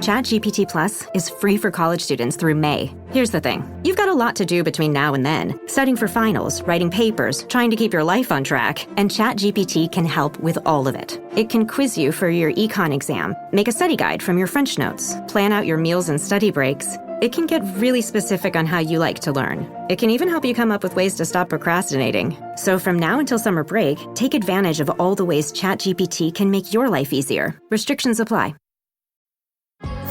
ChatGPT Plus is free for college students through May. Here's the thing. You've got a lot to do between now and then. Studying for finals, writing papers, trying to keep your life on track. And ChatGPT can help with all of it. It can quiz you for your econ exam, make a study guide from your French notes, plan out your meals and study breaks. It can get really specific on how you like to learn. It can even help you come up with ways to stop procrastinating. So from now until summer break, take advantage of all the ways ChatGPT can make your life easier. Restrictions apply.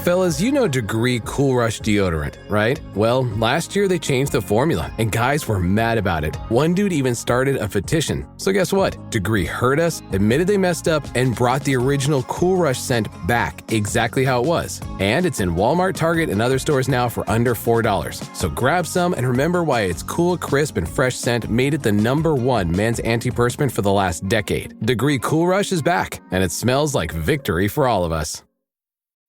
Fellas, you know Degree Cool Rush deodorant, right? Well, last year they changed the formula, and guys were mad about it. One dude even started a petition. So guess what? Degree heard us, admitted they messed up, and brought the original Cool Rush scent back exactly how it was. And it's in Walmart, Target, and other stores now for under $4. So grab some and remember why its cool, crisp, and fresh scent made it the #1 men's antiperspirant for the last decade. Degree Cool Rush is back, and it smells like victory for all of us.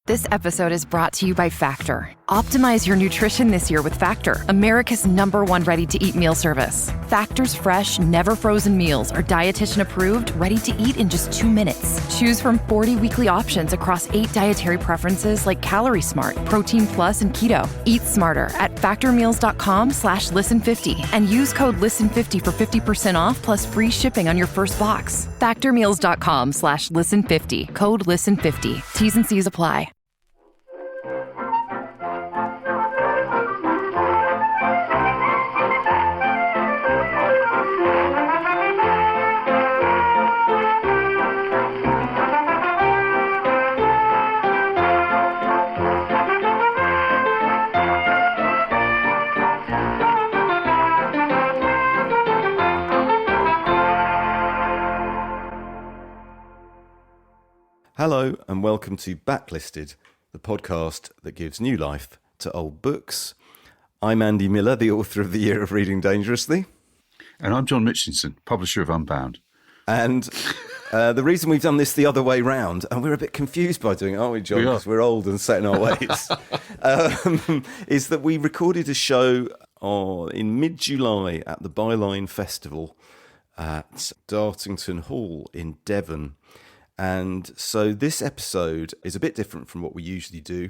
This episode is brought to you by Factor. Optimize your nutrition this year with Factor, America's #1 ready-to-eat meal service. Factor's fresh, never frozen meals are dietitian approved, ready to eat in just 2 minutes. Choose from 40 weekly options across 8 dietary preferences like Calorie Smart, Protein Plus, and Keto. Eat smarter at factormeals.com/listen50 and use code LISTEN50 for 50% off plus free shipping on your first box. Factormeals.com/listen50, code LISTEN50. T's and C's apply. Hello and welcome to Backlisted, the podcast that gives new life to old books. I'm Andy Miller, the author of The Year of Reading Dangerously. And I'm John Mitchinson, publisher of Unbound. And the reason we've done this the other way round, and we're a bit confused by doing it, aren't we, John? Because we're old and set in our ways, is that we recorded a show in mid-July at the Byline Festival at Dartington Hall in Devon. And so this episode is a bit different from what we usually do.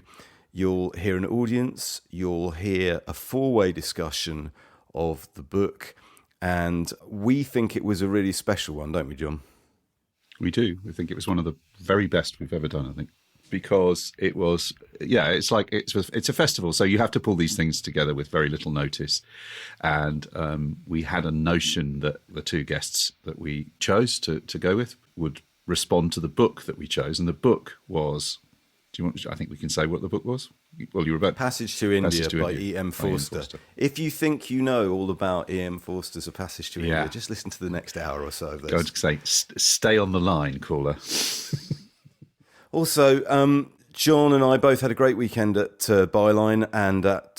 You'll hear an audience, you'll hear a four-way discussion of the book, and we think it was a really special one, don't we, John? We do. We think it was one of the very best we've ever done, I think, because it was, it's like it's a festival, so you have to pull these things together with very little notice. And we had a notion that the two guests that we chose to go with would respond to the book that we chose, and the book was, I think we can say what the book was? Well, you were about Passage to India by E.M. Forster. If you think you know all about E.M. Forster's A Passage to India, just listen to the next hour or so of this. Going to say, stay on the line, caller. Also, John and I both had a great weekend at Byline and at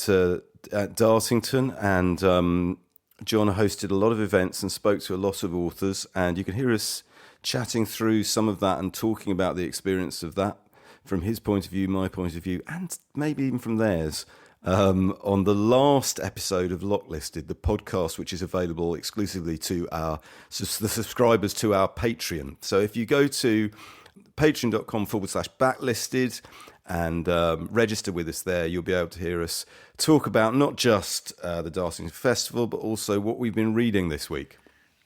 Dartington, and John hosted a lot of events and spoke to a lot of authors, and you can hear us chatting through some of that and talking about the experience of that from his point of view, my point of view, and maybe even from theirs, on the last episode of Locklisted, the podcast, which is available exclusively to the subscribers to our Patreon. So if you go to patreon.com/backlisted and register with us there, you'll be able to hear us talk about not just the Dartington Festival, but also what we've been reading this week.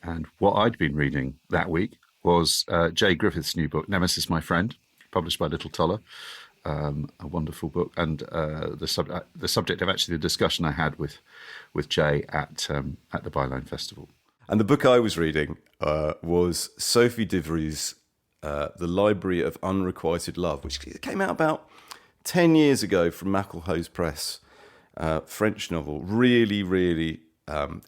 And what I'd been reading that week was Jay Griffith's new book, Nemesis, My Friend, published by Little Toller, a wonderful book, and the subject of actually the discussion I had with Jay at the Byline Festival. And the book I was reading was Sophie Divry's The Library of Unrequited Love, which came out about 10 years ago from McElhoe's Press, French novel. Really, really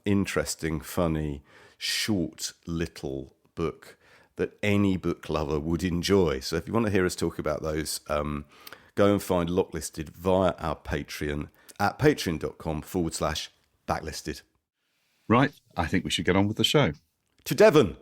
interesting, funny, short little book that any book lover would enjoy. So if you want to hear us talk about those, go and find Locklisted via our Patreon at patreon.com/backlisted. Right, I think we should get on with the show. To Devon.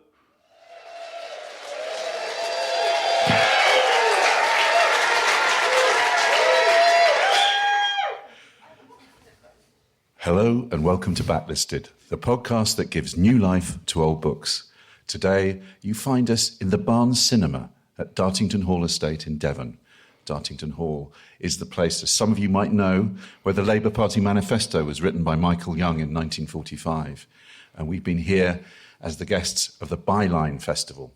Hello and welcome to Backlisted, the podcast that gives new life to old books. Today, you find us in the Barnes Cinema at Dartington Hall Estate in Devon, Dartington Hall, is the place, as some of you might know, where the Labour Party manifesto was written by Michael Young in 1945. And we've been here as the guests of the Byline Festival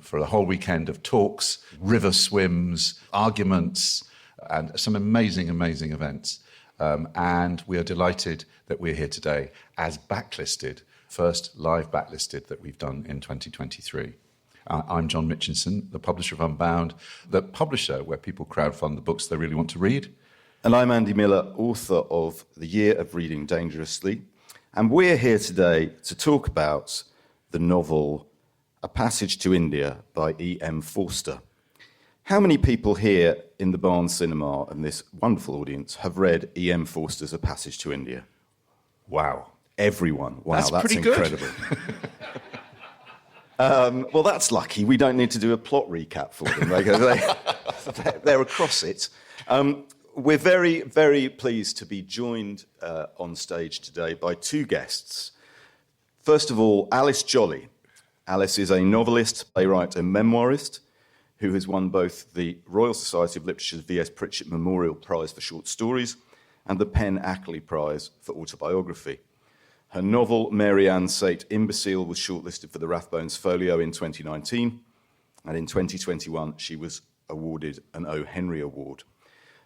for a whole weekend of talks, river swims, arguments, and some amazing, amazing events. And we are delighted that we're here today as backlisted, first live backlisted that we've done in 2023. I'm John Mitchinson, the publisher of Unbound, the publisher where people crowdfund the books they really want to read. And I'm Andy Miller, author of The Year of Reading Dangerously. And we're here today to talk about the novel A Passage to India by E.M. Forster. How many people here in the Barnes Cinema and this wonderful audience have read E.M. Forster's A Passage to India? Wow. Everyone. Wow, that's pretty incredible. Well, that's lucky. We don't need to do a plot recap for them. They're across it. We're very, very pleased to be joined on stage today by two guests. First of all, Alice Jolly. Alice is a novelist, playwright and memoirist who has won both the Royal Society of Literature's V.S. Pritchett Memorial Prize for Short Stories and the Penn Ackley Prize for Autobiography. Her novel, Mary Ann Sate Imbecile, was shortlisted for the Rathbones Folio in 2019, and in 2021 she was awarded an O. Henry Award.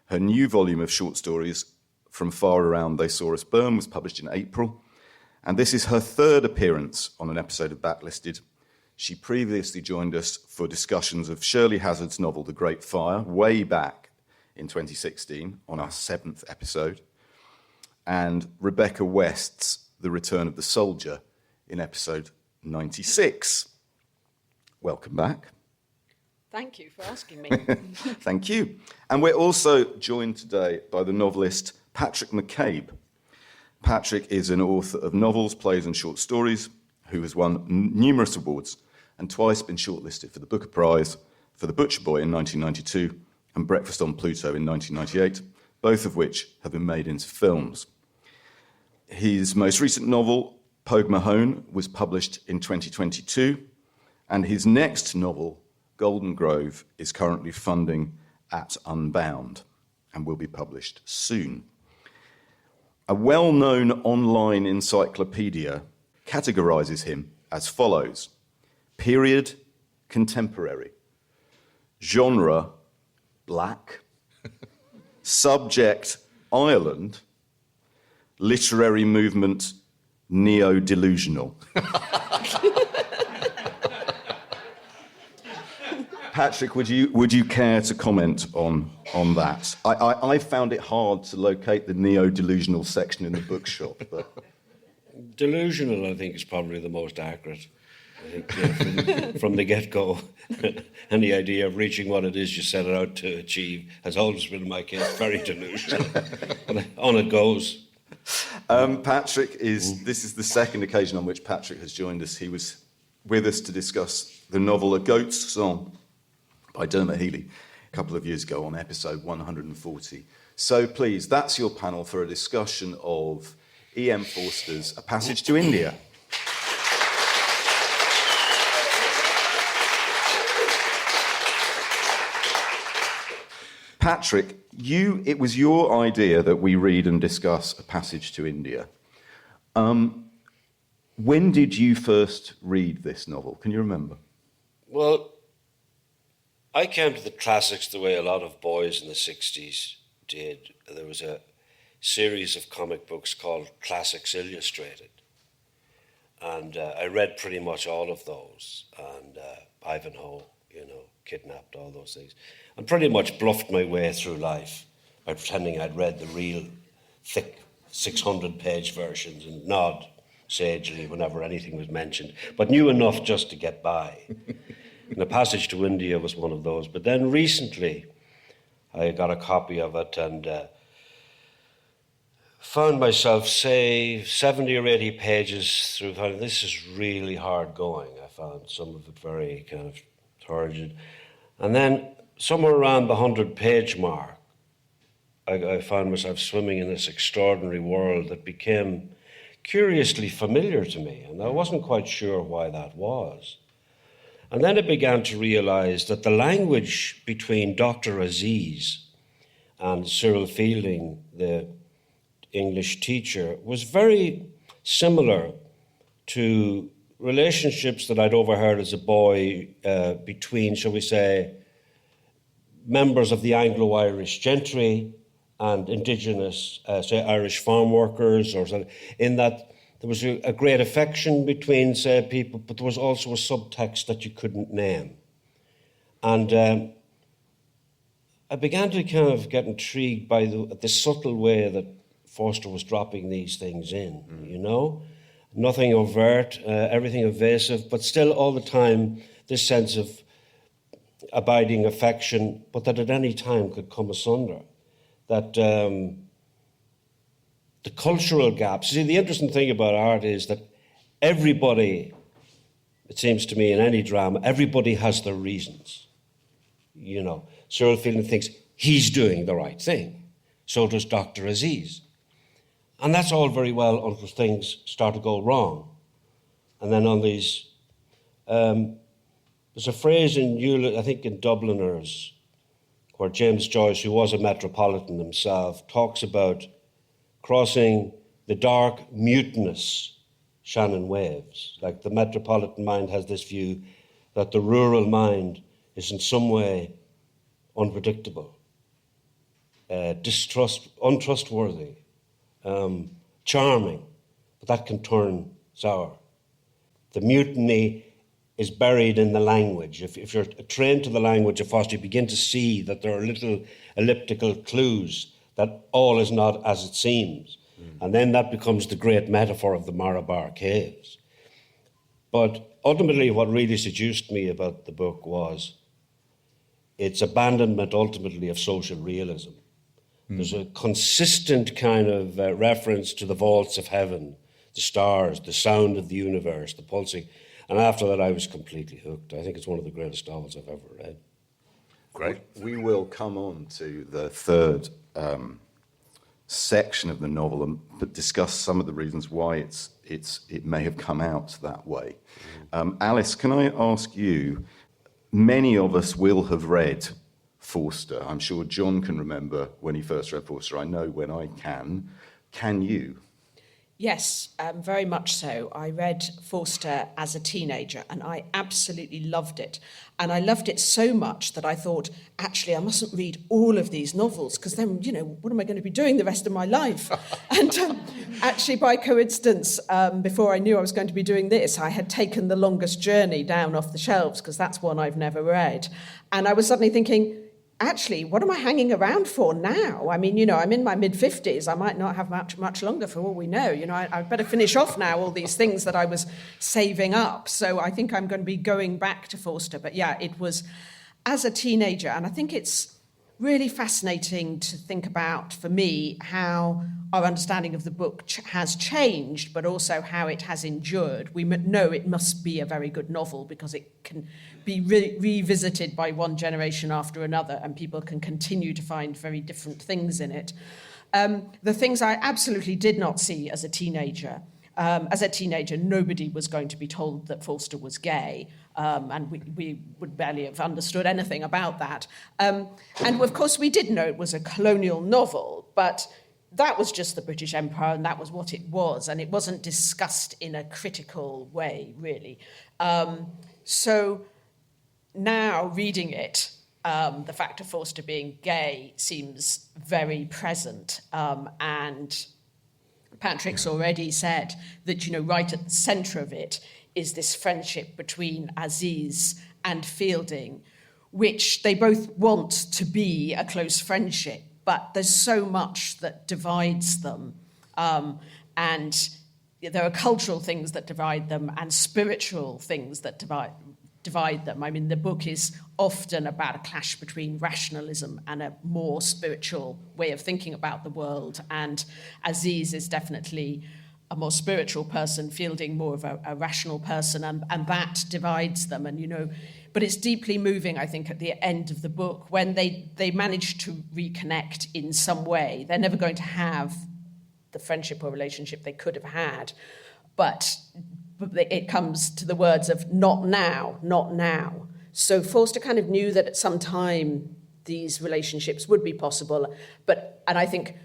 Her new volume of short stories, From Far Around They Saw Us Burn, was published in April, and this is her third appearance on an episode of Backlisted. She previously joined us for discussions of Shirley Hazzard's novel, The Great Fire, way back in 2016 on our 7th episode, and Rebecca West's The Return of the Soldier in episode 96. Welcome back. Thank you for asking me. Thank you. And we're also joined today by the novelist Patrick McCabe. Patrick is an author of novels, plays and short stories who has won numerous awards and twice been shortlisted for the Booker Prize for The Butcher Boy in 1992 and Breakfast on Pluto in 1998, both of which have been made into films. His most recent novel, Pogue Mahone, was published in 2022, and his next novel, Golden Grove, is currently funding at Unbound and will be published soon. A well-known online encyclopedia categorizes him as follows: period, contemporary; genre, black; subject, Ireland; literary movement, neo-delusional. Patrick, would you care to comment on that? I found it hard to locate the neo-delusional section in the bookshop. But... Delusional, I think, is probably the most accurate. I think from the get-go, any idea of reaching what it is you set out to achieve has always been, in my case, very delusional. But on it goes. Patrick this is the second occasion on which Patrick has joined us. He was with us to discuss the novel A Goat's Song by Dermot Healy a couple of years ago on episode 140. So please, that's your panel for a discussion of E.M. Forster's A Passage to India. Patrick, it was your idea that we read and discuss A Passage to India. When did you first read this novel? Can you remember? Well, I came to the classics the way a lot of boys in the 60s did. There was a series of comic books called Classics Illustrated. And I read pretty much all of those. And Ivanhoe, Kidnapped, all those things. And pretty much bluffed my way through life by pretending I'd read the real thick 600-page versions and nod sagely whenever anything was mentioned, but knew enough just to get by. And A Passage to India was one of those. But then recently, I got a copy of it and found myself, say, 70 or 80 pages through. This is really hard going. I found some of it very kind of turgid. And then somewhere around the 100-page mark, I found myself swimming in this extraordinary world that became curiously familiar to me, and I wasn't quite sure why that was. And then I began to realise that the language between Dr. Aziz and Cyril Fielding, the English teacher, was very similar to relationships that I'd overheard as a boy between, shall we say, members of the Anglo-Irish gentry and indigenous, say, Irish farm workers, or something, in that there was a great affection between, say, people, but there was also a subtext that you couldn't name. And I began to kind of get intrigued by the subtle way that Forster was dropping these things in, you know? Nothing overt, everything evasive, but still all the time this sense of abiding affection, but that at any time could come asunder. That the cultural gaps. See, the interesting thing about art is that everybody, it seems to me, in any drama, everybody has their reasons. You know, Cyril Fielding thinks he's doing the right thing. So does Dr. Aziz. And that's all very well until things start to go wrong. And then on these, there's a phrase in, I think in Dubliners, where James Joyce, who was a metropolitan himself, talks about crossing the dark, mutinous Shannon waves. Like the metropolitan mind has this view that the rural mind is in some way unpredictable, untrustworthy, charming, but that can turn sour. The mutiny is buried in the language. If you're trained to the language of Forster, you begin to see that there are little elliptical clues that all is not as it seems. And then that becomes the great metaphor of the Marabar caves. But ultimately what really seduced me about the book was its abandonment ultimately of social realism. There's a consistent kind of reference to the vaults of heaven, the stars, the sound of the universe, the pulsing. And after that, I was completely hooked. I think it's one of the greatest novels I've ever read. Great. We will come on to the third section of the novel, but discuss some of the reasons why it may have come out that way. Alice, can I ask you, many of us will have read Forster. I'm sure John can remember when he first read Forster. I know when I can. Can you? Yes, very much so. I read Forster as a teenager and I absolutely loved it. And I loved it so much that I thought, actually, I mustn't read all of these novels because then, you know, what am I going to be doing the rest of my life? And actually, by coincidence, before I knew I was going to be doing this, I had taken The Longest Journey down off the shelves because that's one I've never read. And I was suddenly thinking, actually, what am I hanging around for now? I mean, you know, I'm in my mid-50s. I might not have much longer for all we know. You know, I'd better finish off now all these things that I was saving up. So I think I'm going to be going back to Forster. But yeah, it was as a teenager. And I think it's really fascinating to think about, for me, how our understanding of the book has changed, but also how it has endured. We know it must be a very good novel because it can be revisited by one generation after another, and people can continue to find very different things in it. The things I absolutely did not see as a teenager. As a teenager, nobody was going to be told that Forster was gay, and we would barely have understood anything about that. And of course, we did know it was a colonial novel, but that was just the British Empire, and that was what it was, and it wasn't discussed in a critical way, really. So now, reading it, the fact of Forster being gay seems very present, and Patrick's already said that, you know, right at the centre of it is this friendship between Aziz and Fielding, which they both want to be a close friendship, but there's so much that divides them. And there are cultural things that divide them and spiritual things that divide them. I mean, the book is often about a clash between rationalism and a more spiritual way of thinking about the world. And Aziz is definitely a more spiritual person, Fielding more of a rational person, and that divides them. And, you know, but it's deeply moving, I think, at the end of the book when they manage to reconnect in some way. They're never going to have the friendship or relationship they could have had, but it comes to the words of not now, not now. So Forster kind of knew that at some time these relationships would be possible. And I think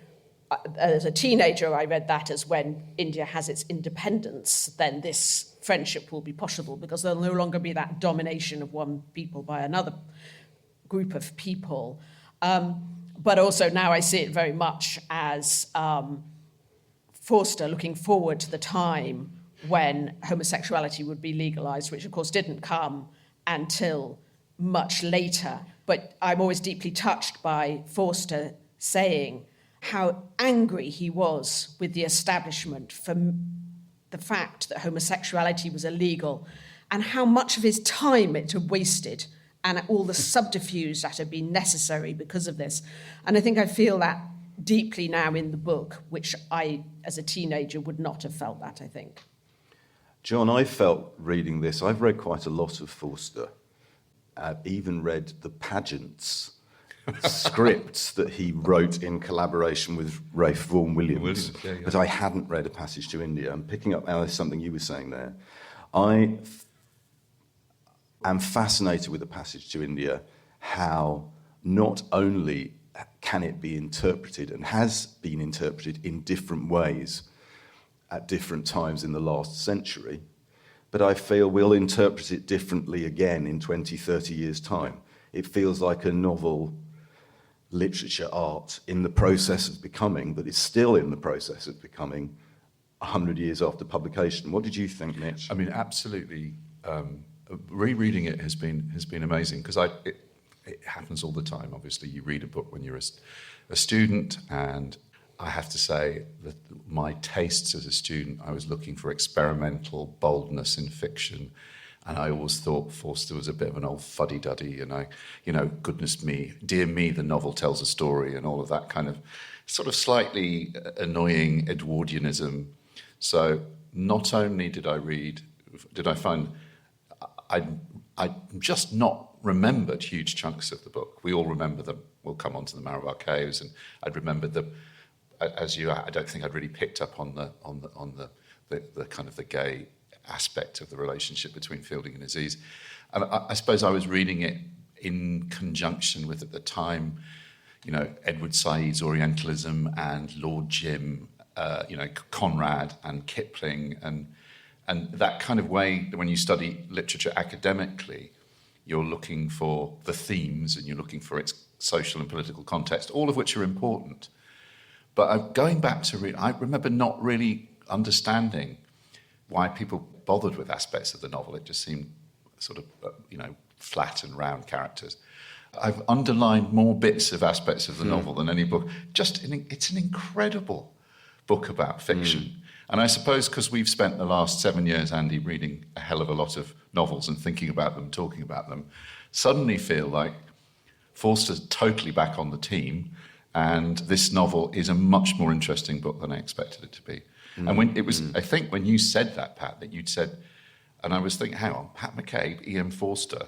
as a teenager, I read that as when India has its independence, then this friendship will be possible because there'll no longer be that domination of one people by another group of people. But also now I see it very much as Forster looking forward to the time when homosexuality would be legalized, which of course didn't come until much later. But I'm always deeply touched by Forster saying how angry he was with the establishment for the fact that homosexuality was illegal and how much of his time it had wasted and all the subterfuge that had been necessary because of this. And I think I feel that deeply now in the book, which I, as a teenager, would not have felt that, I think. John, I felt reading this, I've read quite a lot of Forster. I've even read the pageants scripts that he wrote in collaboration with Ralph Vaughan Williams. Yeah. But I hadn't read A Passage to India. I'm picking up, Alice, something you were saying there. I am fascinated with A Passage to India, how not only can it be interpreted and has been interpreted in different ways at different times in the last century, but I feel we'll interpret it differently again in 20, 30 years' time. It feels like a novel literature art in the process of becoming, but it's still in the process of becoming 100 years after publication. What did you think, Mitch? I mean, absolutely. Rereading it has been amazing because it happens all the time. Obviously, you read a book when you're a student, and I have to say that my tastes as a student, I was looking for experimental boldness in fiction. And I always thought Forster was a bit of an old fuddy-duddy, and goodness me, dear me, the novel tells a story, and all of that kind of sort of slightly annoying Edwardianism. So not only did I find I just not remembered huge chunks of the book. We all remember them. We'll come on to the Marabar Caves, and I'd remembered them as you. I don't think I'd really picked up on the kind of the gay aspect of the relationship between Fielding and Aziz. And I suppose I was reading it in conjunction with, at the time, Edward Said's Orientalism and Lord Jim, Conrad and Kipling, and that kind of way that when you study literature academically, you're looking for the themes and you're looking for its social and political context, all of which are important. But going back to read, I remember not really understanding why people bothered with aspects of the novel. It just seemed sort of, flat and round characters. I've underlined more bits of aspects of the novel than any book. It's an incredible book about fiction. And I suppose because we've spent the last 7 years, Andy, reading a hell of a lot of novels and thinking about them, talking about them, suddenly feel like Forster's totally back on the team, and this novel is a much more interesting book than I expected it to be. And when it was, I think when you said that, Pat, that you'd said, and I was thinking, hang on, Pat McCabe, E.M. Forster,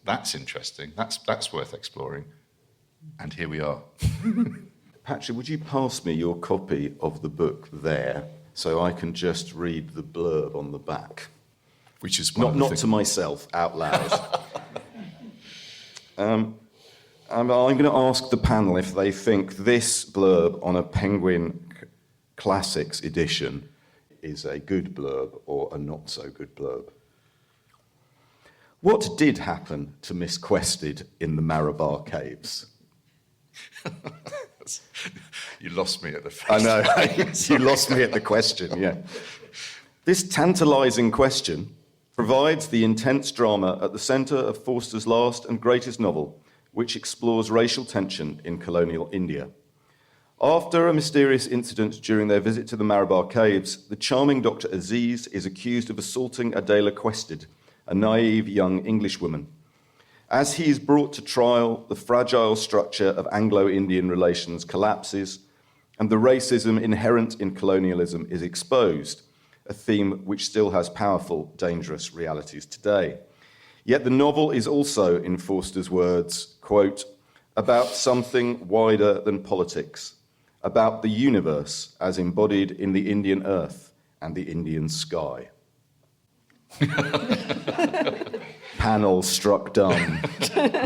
that's interesting. That's worth exploring. And here we are. Patrick, would you pass me your copy of the book there so I can just read the blurb on the back? Which is not to myself, out loud. I'm going to ask the panel if they think this blurb on a Penguin Classics edition is a good blurb or a not so good blurb. What did happen to Miss Quested in the Marabar Caves? You lost me at the first. I know, you lost me at the question, yeah. This tantalising question provides the intense drama at the centre of Forster's last and greatest novel, which explores racial tension in colonial India. After a mysterious incident during their visit to the Marabar Caves, the charming Dr. Aziz is accused of assaulting Adela Quested, a naive young Englishwoman. As he is brought to trial, the fragile structure of Anglo-Indian relations collapses, and the racism inherent in colonialism is exposed, a theme which still has powerful, dangerous realities today. Yet the novel is also, in Forster's words, quote, about something wider than politics, about the universe as embodied in the Indian earth and the Indian sky. Panel struck dumb,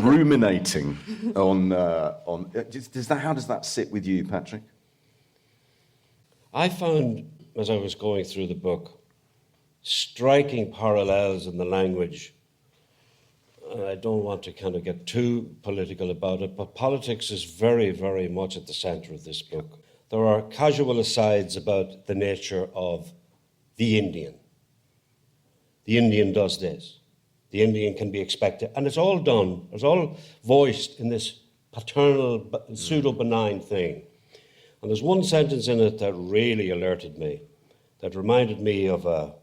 ruminating on. How does that sit with you, Patrick? I found, as I was going through the book, striking parallels in the language. And I don't want to kind of get too political about it, but politics is very, very much at the centre of this book. There are casual asides about the nature of the Indian. The Indian does this. The Indian can be expected. And it's all done, it's all voiced in this paternal, pseudo-benign thing. And there's one sentence in it that really alerted me, that reminded me of a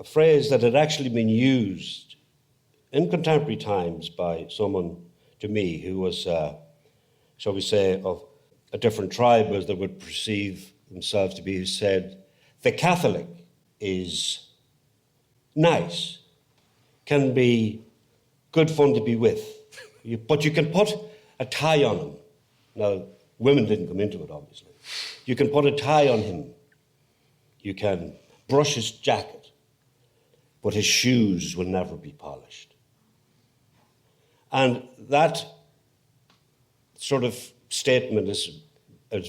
phrase that had actually been used in contemporary times by someone to me who was, shall we say, of a different tribe as they would perceive themselves to be, who said, the Catholic is nice, can be good fun to be with, but you can put a tie on him. Now, women didn't come into it, obviously. You can put a tie on him. You can brush his jacket, but his shoes will never be polished. And that sort of statement is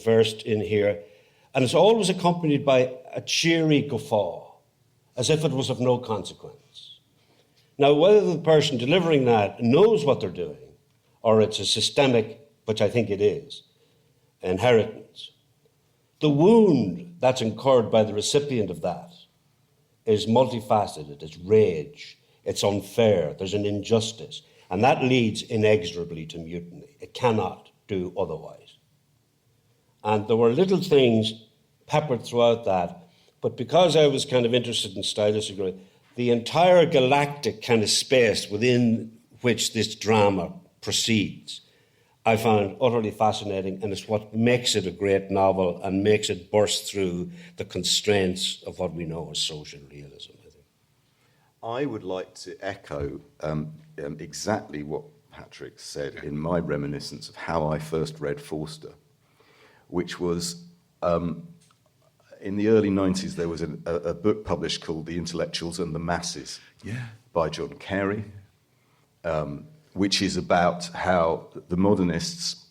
versed in here, and it's always accompanied by a cheery guffaw, as if it was of no consequence. Now, whether the person delivering that knows what they're doing, or it's a systemic, which I think it is, inheritance, the wound that's incurred by the recipient of that is multifaceted. It's rage, it's unfair, there's an injustice, and that leads inexorably to mutiny. It cannot do otherwise. And there were little things peppered throughout that, but because I was kind of interested in stylistic, the entire galactic kind of space within which this drama proceeds, I found utterly fascinating, and it's what makes it a great novel and makes it burst through the constraints of what we know as social realism, I think. I would like to echo exactly what Patrick said in my reminiscence of how I first read Forster, which was in the early 90s, there was a book published called The Intellectuals and the Masses by John Carey, which is about how the modernists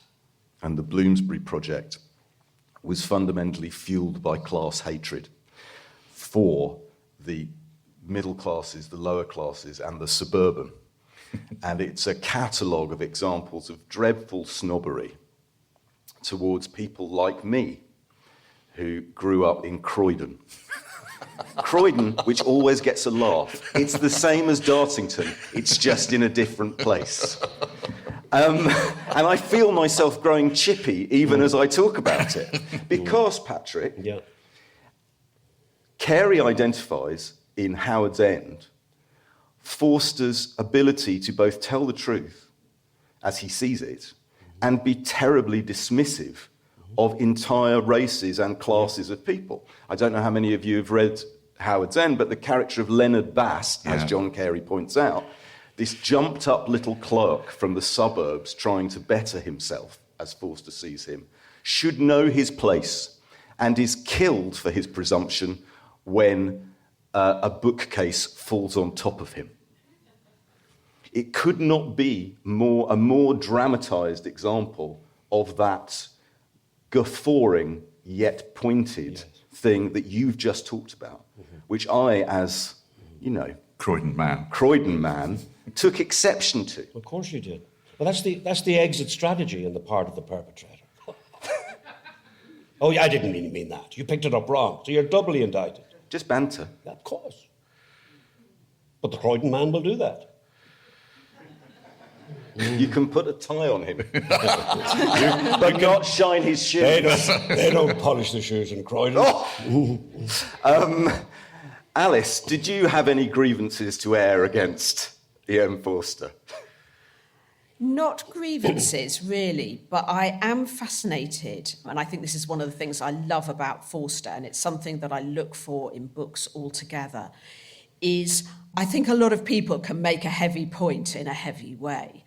and the Bloomsbury Project was fundamentally fueled by class hatred for the middle classes, the lower classes, and the suburban. And it's a catalogue of examples of dreadful snobbery towards people like me, who grew up in Croydon. Croydon, which always gets a laugh. It's the same as Dartington, it's just in a different place. And I feel myself growing chippy even as I talk about it. Because, Patrick, Carey identifies in Howard's End Forster's ability to both tell the truth as he sees it and be terribly dismissive of entire races and classes of people. I don't know how many of you have read Howard's End, but the character of Leonard Bast, as John Carey points out, this jumped-up little clerk from the suburbs trying to better himself, as Forster sees him, should know his place and is killed for his presumption when a bookcase falls on top of him. It could not be a more dramatised example of that guffawing yet pointed thing that you've just talked about, which I, as, Croydon man, took exception to. Of course you did. Well, that's the exit strategy on the part of the perpetrator. Oh, I didn't mean that. You picked it up wrong, so you're doubly indicted. Just banter. Of course. But the Croydon man will do that. You can put a tie on him, but not shine his shoes. They don't polish the shoes in Croydon. Alice, did you have any grievances to air against E.M. Forster? Not grievances, really, but I am fascinated, and I think this is one of the things I love about Forster, and it's something that I look for in books altogether, is I think a lot of people can make a heavy point in a heavy way.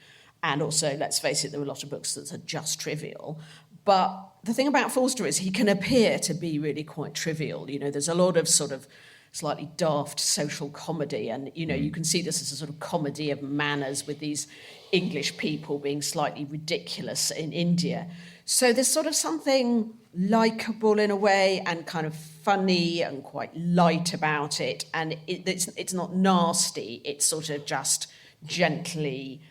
And also, let's face it, there are a lot of books that are just trivial. But the thing about Forster is he can appear to be really quite trivial. There's a lot of sort of slightly daft social comedy. And, you can see this as a sort of comedy of manners with these English people being slightly ridiculous in India. So there's sort of something likeable in a way and kind of funny and quite light about it. And it's not nasty. It's sort of just gently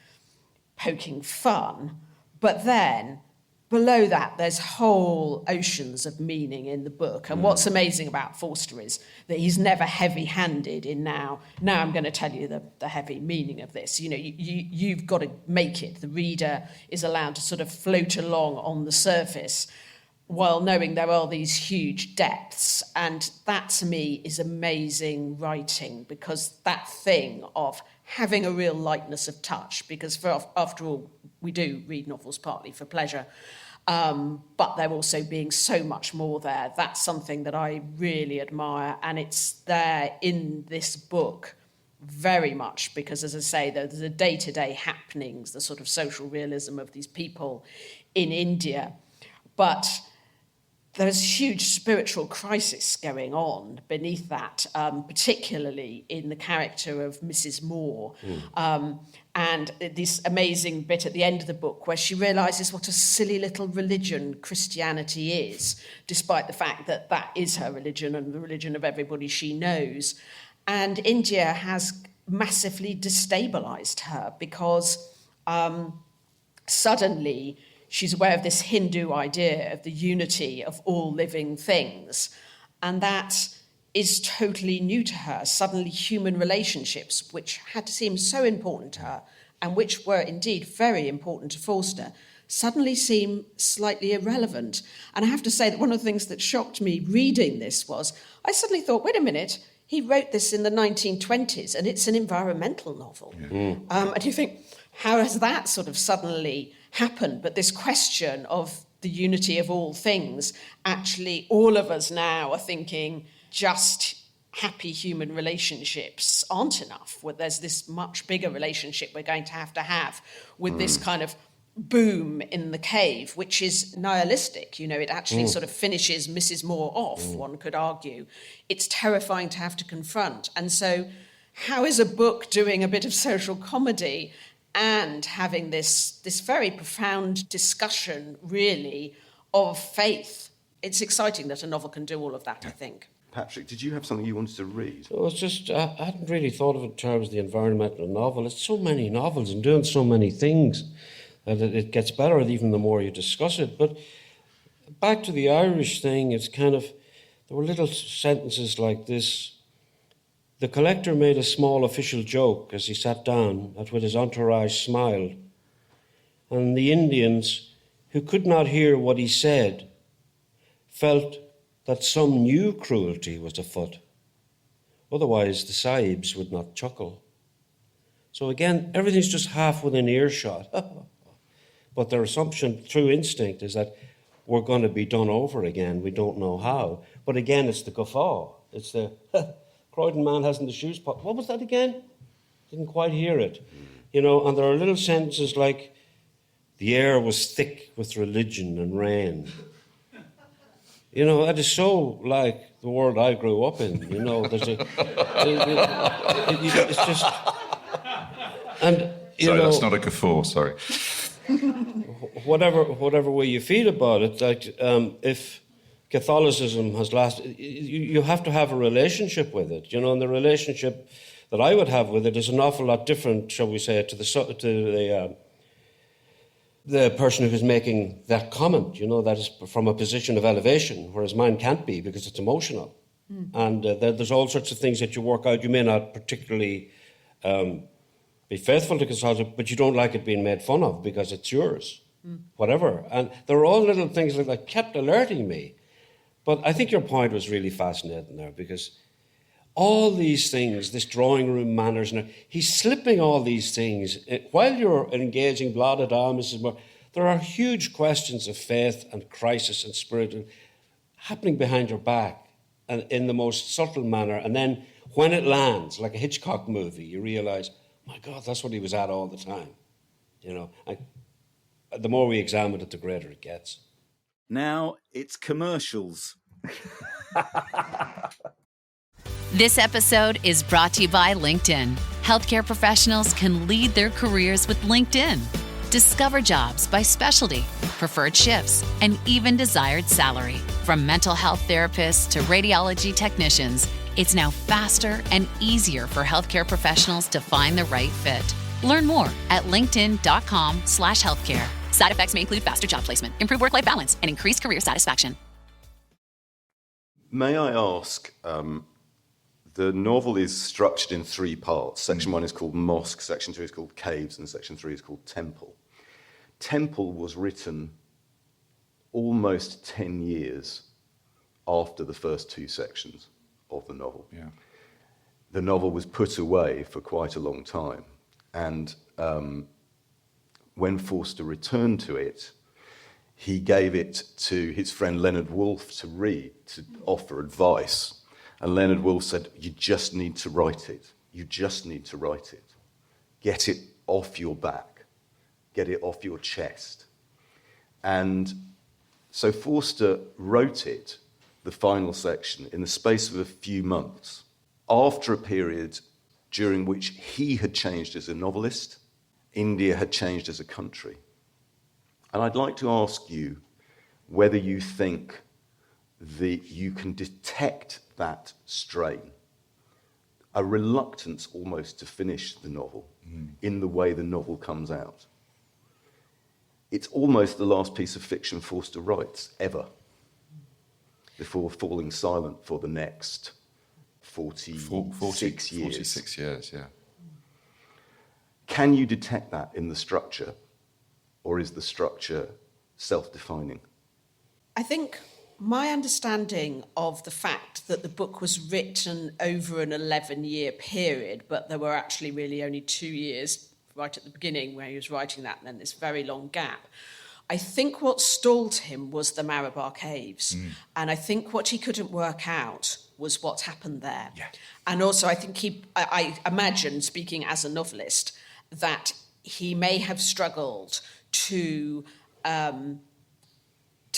poking fun. But then below that, there's whole oceans of meaning in the book. And what's amazing about Forster is that he's never heavy-handed in now I'm going to tell you the heavy meaning of this. You've got to make it. The reader is allowed to sort of float along on the surface while knowing there are these huge depths. And that, to me, is amazing writing, because that thing of having a real lightness of touch, because after all, we do read novels partly for pleasure, but there also being so much more there. That's something that I really admire, and it's there in this book very much because, as I say, there's the day-to-day happenings, the sort of social realism of these people in India, but there's a huge spiritual crisis going on beneath that, particularly in the character of Mrs. Moore. And this amazing bit at the end of the book where she realises what a silly little religion Christianity is, despite the fact that that is her religion and the religion of everybody she knows. And India has massively destabilised her because suddenly she's aware of this Hindu idea of the unity of all living things. And that is totally new to her. Suddenly human relationships, which had seemed so important to her, and which were indeed very important to Forster, suddenly seem slightly irrelevant. And I have to say that one of the things that shocked me reading this was, I suddenly thought, wait a minute, he wrote this in the 1920s, and it's an environmental novel. And you think, how has that sort of suddenly happened? But this question of the unity of all things, actually all of us now are thinking just happy human relationships aren't enough. There's this much bigger relationship we're going to have with this kind of boom in the cave, which is nihilistic. It actually sort of finishes Mrs. Moore off, one could argue. It's terrifying to have to confront. And so how is a book doing a bit of social comedy and having this very profound discussion, really, of faith? It's exciting that a novel can do all of that, I think. Patrick, did you have something you wanted to read? It was just, I hadn't really thought of it in terms of the environmental novel. It's so many novels and doing so many things that it gets better even the more you discuss it. But back to the Irish thing, it's kind of, there were little sentences like this. The collector made a small official joke as he sat down, at which his entourage smiled. And the Indians, who could not hear what he said, felt that some new cruelty was afoot. Otherwise, the sahibs would not chuckle. So again, everything's just half within earshot. But their assumption through instinct is that we're going to be done over again. We don't know how. But again, it's the guffaw. It's the, Croydon man hasn't the shoes pot. What was that again? Didn't quite hear it. And there are little sentences like, the air was thick with religion and rain. That is so like the world I grew up in. There's it's just, and sorry, that's not a guffaw. Sorry. Whatever way you feel about it, like if Catholicism has lasted, you have to have a relationship with it. And the relationship that I would have with it is an awful lot different, shall we say, to the person who's making that comment, that is from a position of elevation, whereas mine can't be because it's emotional. And there's all sorts of things that you work out. You may not particularly be faithful to Catholicism, but you don't like it being made fun of because it's yours, whatever. And there are all little things like that kept alerting me. But I think your point was really fascinating there, because all these things, this drawing room manners, and he's slipping all these things. While you're engaging blah, da, da, Mrs. Moore, there are huge questions of faith and crisis and spirit happening behind your back and in the most subtle manner. And then when it lands, like a Hitchcock movie, you realise, my God, that's what he was at all the time. The more we examine it, the greater it gets. Now it's commercials. This episode is brought to you by LinkedIn. Healthcare professionals can lead their careers with LinkedIn. Discover jobs by specialty, preferred shifts, and even desired salary. From mental health therapists to radiology technicians, it's now faster and easier for healthcare professionals to find the right fit. Learn more at linkedin.com/healthcare. Side effects may include faster job placement, improved work-life balance, and increased career satisfaction. May I ask, the novel is structured in 3 parts. Section 1 is called Mosque, Section 2 is called Caves, and Section 3 is called Temple. Temple was written almost 10 years after the first 2 sections of the novel. Yeah. The novel was put away for quite a long time. And when Forster returned to it, he gave it to his friend Leonard Woolf to read, to offer advice. And Leonard Woolf said, you just need to write it. You just need to write it. Get it off your back. Get it off your chest. And so Forster wrote it, the final section, in the space of a few months, after a period during which he had changed as a novelist, India had changed as a country. And I'd like to ask you whether you think that you can detect that strain, a reluctance almost to finish the novel in the way the novel comes out. It's almost the last piece of fiction Forster writes, ever, before falling silent for the next 46 years. 46 years, yeah. Can you detect that in the structure, or is the structure self-defining? I think my understanding of the fact that the book was written over an 11-year period, but there were actually really only 2 years right at the beginning where he was writing that, and then this very long gap. I think what stalled him was the Malabar Caves. And I think what he couldn't work out was what happened there. Yeah. And also I think I imagine, speaking as a novelist, that he may have struggled to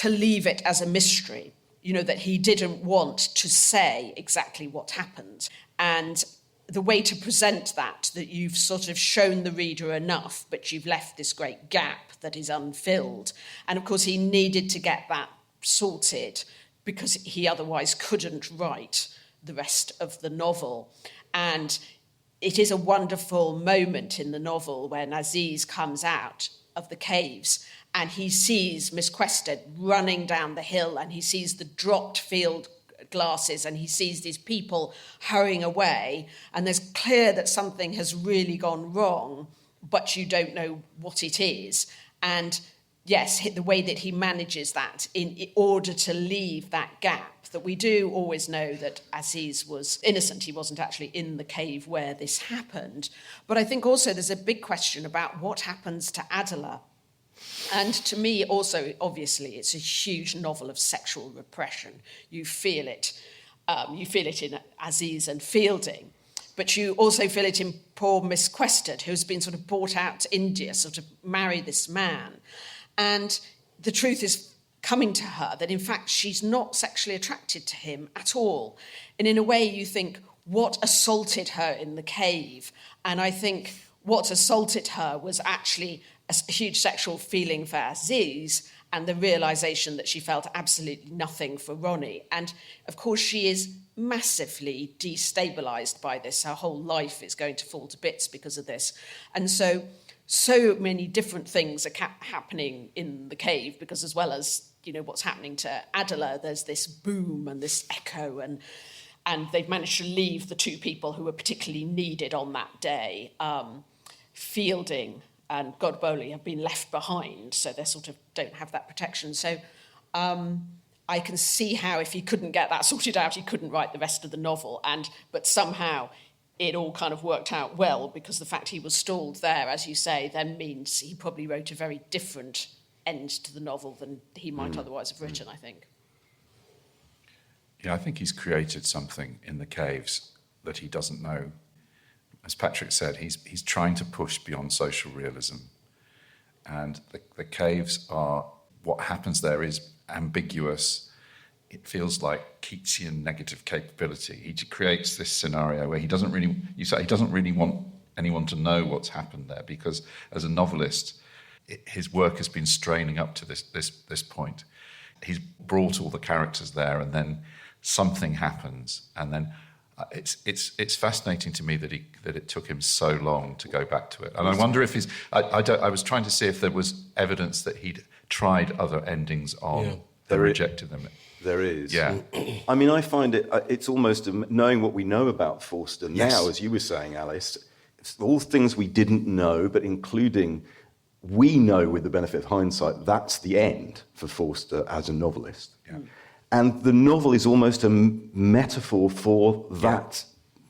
leave it as a mystery, that he didn't want to say exactly what happened. And the way to present that you've sort of shown the reader enough, but you've left this great gap that is unfilled. And of course, he needed to get that sorted because he otherwise couldn't write the rest of the novel. And it is a wonderful moment in the novel when Aziz comes out of the caves and he sees Miss Quested running down the hill, and he sees the dropped field glasses, and he sees these people hurrying away, and there's clear that something has really gone wrong, but you don't know what it is. And yes, the way that he manages that in order to leave that gap, that we do always know that Aziz was innocent. He wasn't actually in the cave where this happened. But I think also there's a big question about what happens to Adela. And to me also, obviously, it's a huge novel of sexual repression. You feel it. You feel it in Aziz and Fielding. But you also feel it in poor Miss Quested, who's been sort of brought out to India, sort of marry this man. And the truth is coming to her that, in fact, she's not sexually attracted to him at all. And in a way, you think, what assaulted her in the cave? And I think what assaulted her was actually a huge sexual feeling for Aziz and the realisation that she felt absolutely nothing for Ronnie. And, of course, she is massively destabilised by this. Her whole life is going to fall to bits because of this. And so many different things are happening in the cave, because as well as, what's happening to Adela, there's this boom and this echo, and they've managed to leave the 2 people who were particularly needed on that day, Fielding and Godboli, have been left behind, so they sort of don't have that protection. So I can see how if he couldn't get that sorted out, he couldn't write the rest of the novel. But somehow it all kind of worked out well, because the fact he was stalled there, as you say, then means he probably wrote a very different end to the novel than he might otherwise have written, I think. Yeah, I think he's created something in the caves that he doesn't know. As Patrick said, he's trying to push beyond social realism. And the caves are, what happens there is ambiguous. it feels like Keatsian negative capability. He creates this scenario where he doesn't really want anyone to know what's happened there, because as a novelist, his work has been straining up to this point. He's brought all the characters there, and then something happens, and then it's fascinating to me that it took him so long to go back to it. And I wonder if I was trying to see if there was evidence that he'd tried other endings on that rejected them. There is. Yeah. I mean, I find it's almost, knowing what we know about Forster now, as you were saying, Alice, it's all things we didn't know, but including, we know with the benefit of hindsight, that's the end for Forster as a novelist. Yeah. And the novel is almost a metaphor for that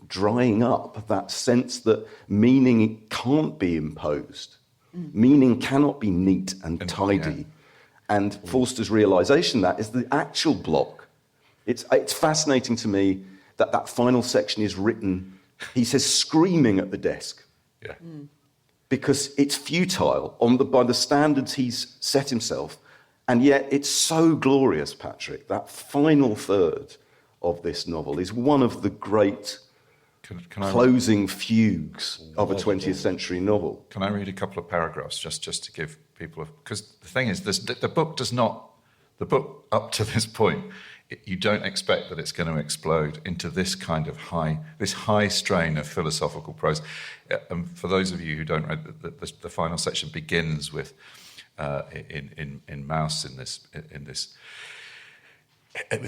drying up, that sense that meaning can't be imposed. Meaning cannot be neat and tidy. And Forster's realisation that is the actual block. It's fascinating to me that final section is written, he says, screaming at the desk. Yeah. Because it's futile by the standards he's set himself. And yet it's so glorious, Patrick. That final third of this novel is one of the great closing fugues of a 20th century novel. Can I read a couple of paragraphs just to give people because the thing is, the book up to this point, you don't expect that it's going to explode into this kind of high strain of philosophical prose. For those of you who don't read, the final section begins with in Mouse with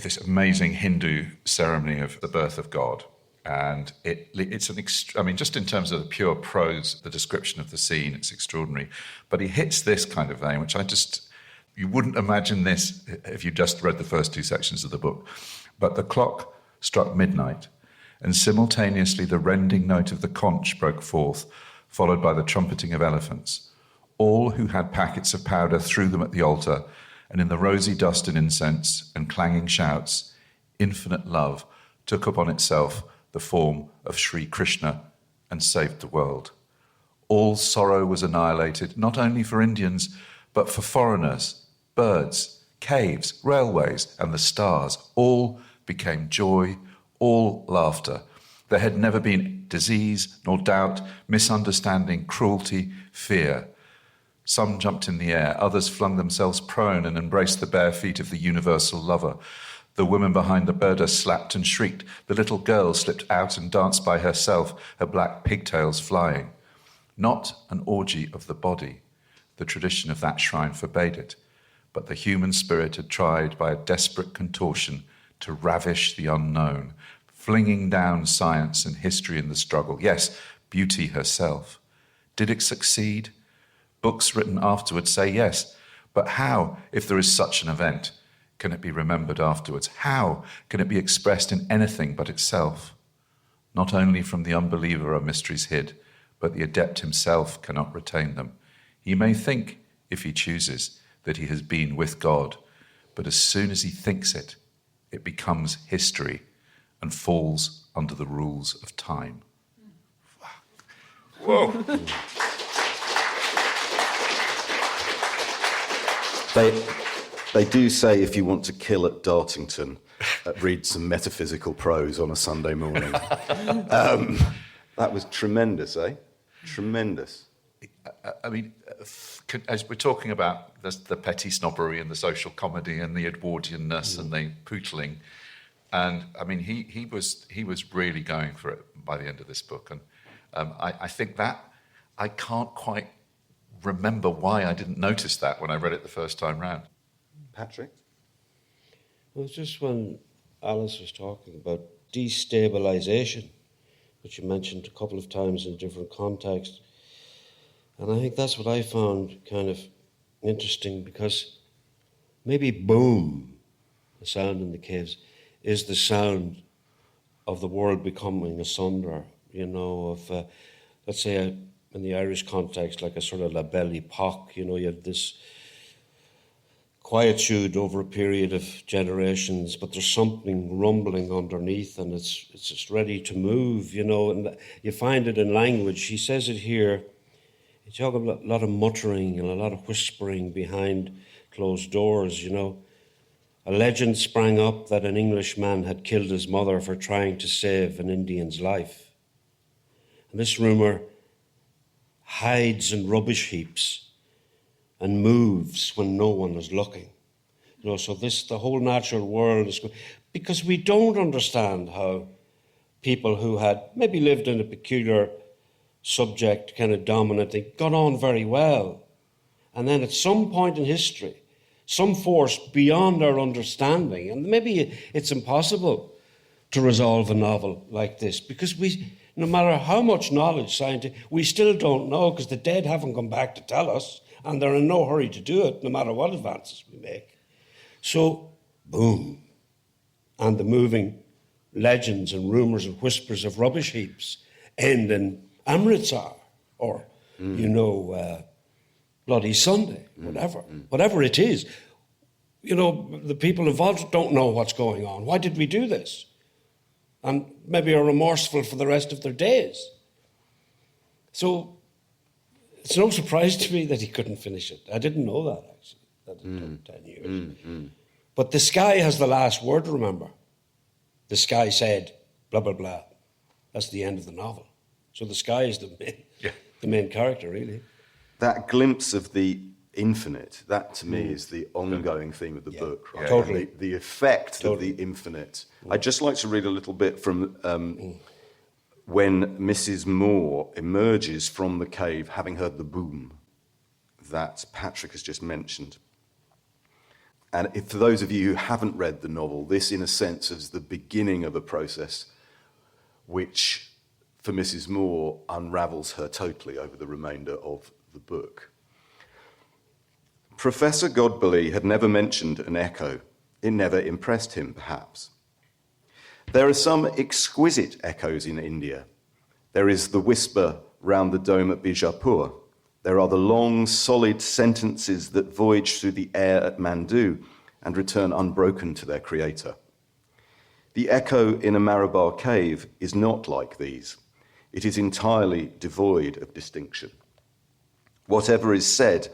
this amazing Hindu ceremony of the birth of God. And it's just in terms of the pure prose, the description of the scene, it's extraordinary. But he hits this kind of vein, which you wouldn't imagine this if you just read the first two sections of the book. But the clock struck midnight, and simultaneously the rending note of the conch broke forth, followed by the trumpeting of elephants. All who had packets of powder threw them at the altar, and in the rosy dust and incense and clanging shouts, infinite love took upon itself the form of Sri Krishna and saved the world. All sorrow was annihilated, not only for Indians, but for foreigners, birds, caves, railways, and the stars. All became joy, all laughter. There had never been disease, nor doubt, misunderstanding, cruelty, fear. Some jumped in the air, others flung themselves prone and embraced the bare feet of the universal lover. The woman behind the birder slapped and shrieked. The little girl slipped out and danced by herself, her black pigtails flying. Not an orgy of the body. The tradition of that shrine forbade it. But the human spirit had tried by a desperate contortion to ravish the unknown, flinging down science and history in the struggle. Yes, beauty herself. Did it succeed? Books written afterwards say yes. But how, if there is such an event, can it be remembered afterwards? How can it be expressed in anything but itself? Not only from the unbeliever are mysteries hid, but the adept himself cannot retain them. He may think, if he chooses, that he has been with God, but as soon as he thinks it, it becomes history and falls under the rules of time. Whoa! They do say if you want to kill at Dartington, read some metaphysical prose on a Sunday morning. That was tremendous, eh? Tremendous. I mean, as we're talking about the petty snobbery and the social comedy and the Edwardianness and the pootling, and I mean, he was really going for it by the end of this book, and I think that I can't quite remember why I didn't notice that when I read it the first time round. Patrick? Well, it's just when Alice was talking about destabilisation, which you mentioned a couple of times in different contexts. And I think that's what I found kind of interesting, because maybe boom, the sound in the caves, is the sound of the world becoming asunder, of, let's say, in the Irish context, like a sort of la belle époque, you have this quietude over a period of generations, but there's something rumbling underneath, and it's just ready to move, and you find it in language. He says it here. You talk about a lot of muttering and a lot of whispering behind closed doors, a legend sprang up that an Englishman had killed his mother for trying to save an Indian's life. And this rumour hides in rubbish heaps and moves when no one is looking. So the whole natural world is... Because we don't understand how people who had maybe lived in a peculiar subject, kind of dominantly, got on very well. And then at some point in history, some force beyond our understanding, and maybe it's impossible to resolve a novel like this, because no matter how much knowledge scientific, we still don't know, because the dead haven't come back to tell us, and they're in no hurry to do it, no matter what advances we make. So, boom. And the moving legends and rumours and whispers of rubbish heaps end in Amritsar or, Bloody Sunday, whatever it is. The people involved don't know what's going on. Why did we do this? And maybe are remorseful for the rest of their days. So it's no surprise to me that he couldn't finish it. I didn't know that, actually, that it took 10 years. But the sky has the last word, remember. The sky said, blah, blah, blah. That's the end of the novel. So the sky is the main character, really. That glimpse of the infinite, that to me is the ongoing theme of the book. Right? Totally. The effect of the infinite. I'd just like to read a little bit from when Mrs. Moore emerges from the cave, having heard the boom that Patrick has just mentioned. And for those of you who haven't read the novel, this, in a sense, is the beginning of a process which, for Mrs. Moore, unravels her totally over the remainder of the book. Professor Godberley had never mentioned an echo. It never impressed him, perhaps. There are some exquisite echoes in India. There is the whisper round the dome at Bijapur. There are the long, solid sentences that voyage through the air at Mandu and return unbroken to their creator. The echo in a Marabar cave is not like these. It is entirely devoid of distinction. Whatever is said,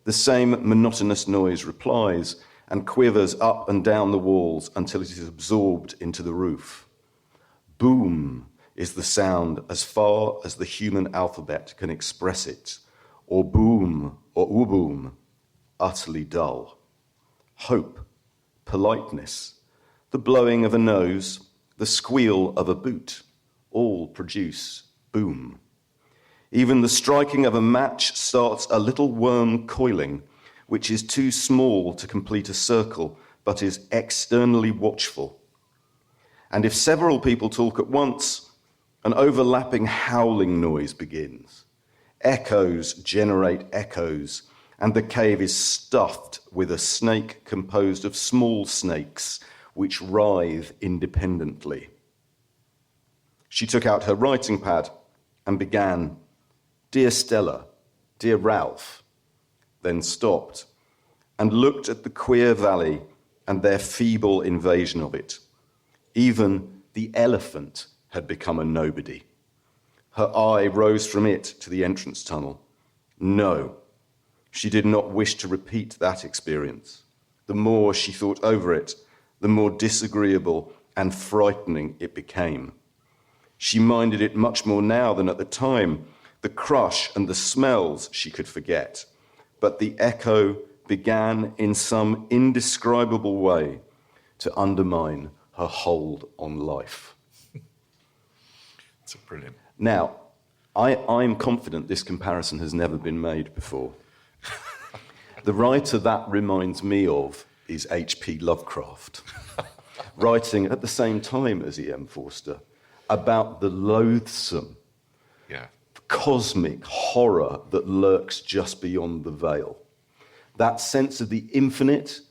the same monotonous noise replies and quivers up and down the walls until it is absorbed into the roof. Boom is the sound as far as the human alphabet can express it, or boom, or uboom, utterly dull. Hope, politeness, the blowing of a nose, the squeal of a boot, all produce boom. Even the striking of a match starts a little worm coiling, which is too small to complete a circle, but is externally watchful. And if several people talk at once, an overlapping howling noise begins. Echoes generate echoes, and the cave is stuffed with a snake composed of small snakes which writhe independently. She took out her writing pad and began, "Dear Stella, dear Ralph," then stopped and looked at the queer valley and their feeble invasion of it. Even the elephant had become a nobody. Her eye rose from it to the entrance tunnel. No, she did not wish to repeat that experience. The more she thought over it, the more disagreeable and frightening it became. She minded it much more now than at the time. The crush and the smells she could forget. But the echo began in some indescribable way to undermine her hold on life. It's brilliant. Now, I'm confident this comparison has never been made before. The writer that reminds me of is H.P. Lovecraft, writing at the same time as E.M. Forster about the loathsome, cosmic horror that lurks just beyond the veil. That sense of the infinite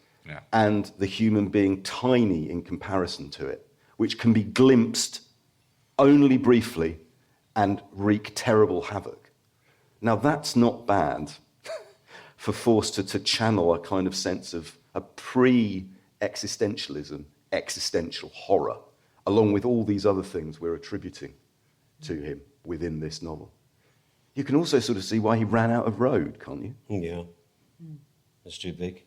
and the human being tiny in comparison to it, which can be glimpsed only briefly and wreak terrible havoc. Now, that's not bad for Forster to channel a kind of sense of a pre-existentialism, existential horror, along with all these other things we're attributing to him within this novel. You can also sort of see why he ran out of road, can't you? Yeah. It's too big.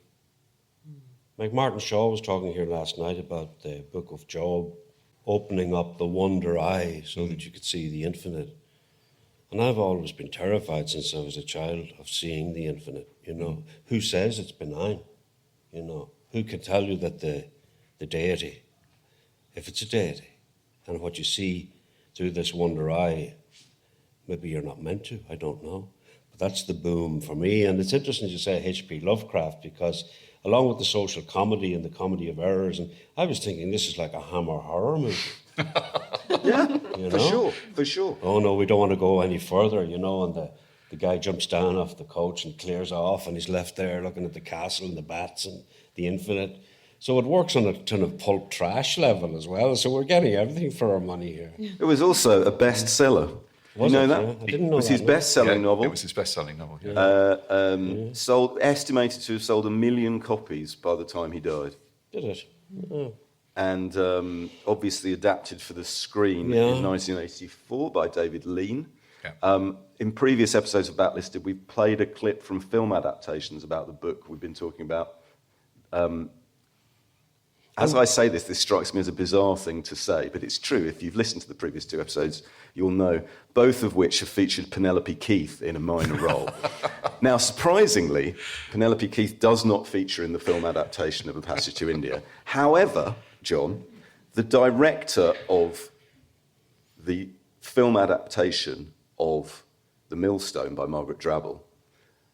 Like Martin Shaw was talking here last night about the book of Job opening up the wonder eye so that you could see the infinite. And I've always been terrified since I was a child of seeing the infinite, you know. Who says it's benign, you know? Who can tell you that the deity, if it's a deity, and what you see through this wonder eye, maybe you're not meant to, I don't know. But that's the boom for me. And it's interesting you say H.P. Lovecraft, because along with the social comedy and the comedy of errors, and I was thinking this is like a Hammer horror movie. Yeah, you know? for sure. Oh no, we don't want to go any further, you know, and the guy jumps down off the coach and clears off, and he's left there looking at the castle and the bats and the infinite. So it works on a ton of pulp trash level as well. So we're getting everything for our money here. It was also a bestseller. Was you know it? that? Yeah, I didn't know it was that, his no. best-selling novel. It was his best-selling novel. Yeah. Estimated to have sold 1 million copies by the time he died. Did it? Oh. And obviously adapted for the screen in 1984 by David Lean. Yeah. In previous episodes of Backlisted, we've played a clip from film adaptations about the book we've been talking about. As I say this strikes me as a bizarre thing to say, but it's true. If you've listened to the previous 2 episodes, you'll know, both of which have featured Penelope Keith in a minor role. Now, surprisingly, Penelope Keith does not feature in the film adaptation of A Passage to India. However, John, the director of the film adaptation of The Millstone by Margaret Drabble,